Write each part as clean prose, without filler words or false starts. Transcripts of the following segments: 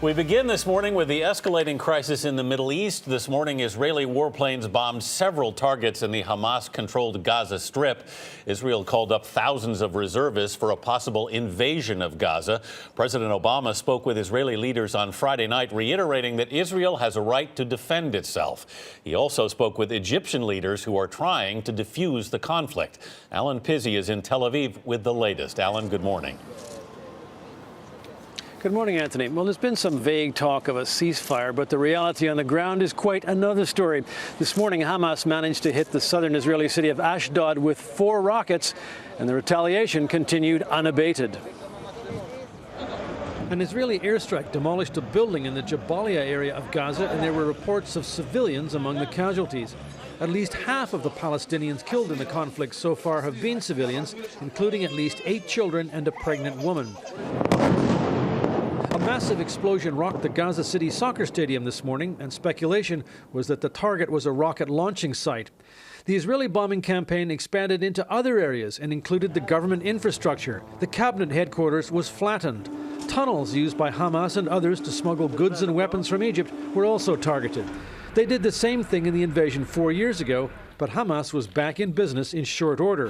We begin this morning with the escalating crisis in the Middle East. This morning, Israeli warplanes bombed several targets in the Hamas-controlled Gaza Strip. Israel called up thousands of reservists for a possible invasion of Gaza. President Obama spoke with Israeli leaders on Friday night, reiterating that Israel has a right to defend itself. He also spoke with Egyptian leaders who are trying to defuse the conflict. Alan Pizzi is in Tel Aviv with the latest. Alan, good morning. Good morning, Anthony. Well, there's been some vague talk of a ceasefire, but the reality on the ground is quite another story. This morning, Hamas managed to hit the southern Israeli city of Ashdod with 4 rockets, and the retaliation continued unabated. An Israeli airstrike demolished a building in the Jabalia area of Gaza, and there were reports of civilians among the casualties. At least half of the Palestinians killed in the conflict so far have been civilians, including at least 8 children and a pregnant woman. A massive explosion rocked the Gaza City soccer stadium this morning, and speculation was that the target was a rocket launching site. The Israeli bombing campaign expanded into other areas and included the government infrastructure. The cabinet headquarters was flattened. Tunnels used by Hamas and others to smuggle goods and weapons from Egypt were also targeted. They did the same thing in the invasion 4 years ago, but Hamas was back in business in short order.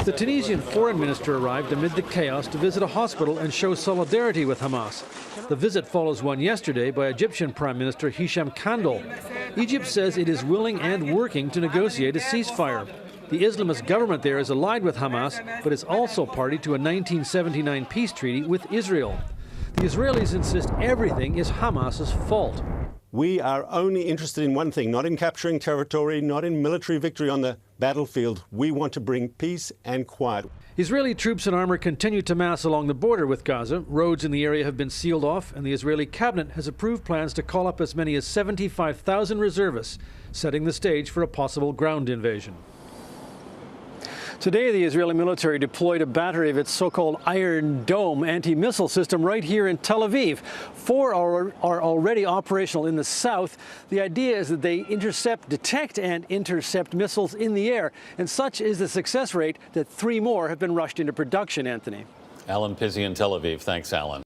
The Tunisian foreign minister arrived amid the chaos to visit a hospital and show solidarity with Hamas. The visit follows one yesterday by Egyptian Prime Minister Hisham Kandil. Egypt says it is willing and working to negotiate a ceasefire. The Islamist government there is allied with Hamas, but is also party to a 1979 peace treaty with Israel. The Israelis insist everything is Hamas's fault. We are only interested in one thing, not in capturing territory, not in military victory on the battlefield. We want to bring peace and quiet. Israeli troops and armor continue to mass along the border with Gaza. Roads in the area have been sealed off, and the Israeli cabinet has approved plans to call up as many as 75,000 reservists, setting the stage for a possible ground invasion. Today, the Israeli military deployed a battery of its so-called Iron Dome anti-missile system right here in Tel Aviv. 4 are already operational in the south. The idea is that they detect and intercept missiles in the air, and such is the success rate that 3 more have been rushed into production, Anthony. Alan Pizzi in Tel Aviv. Thanks, Alan.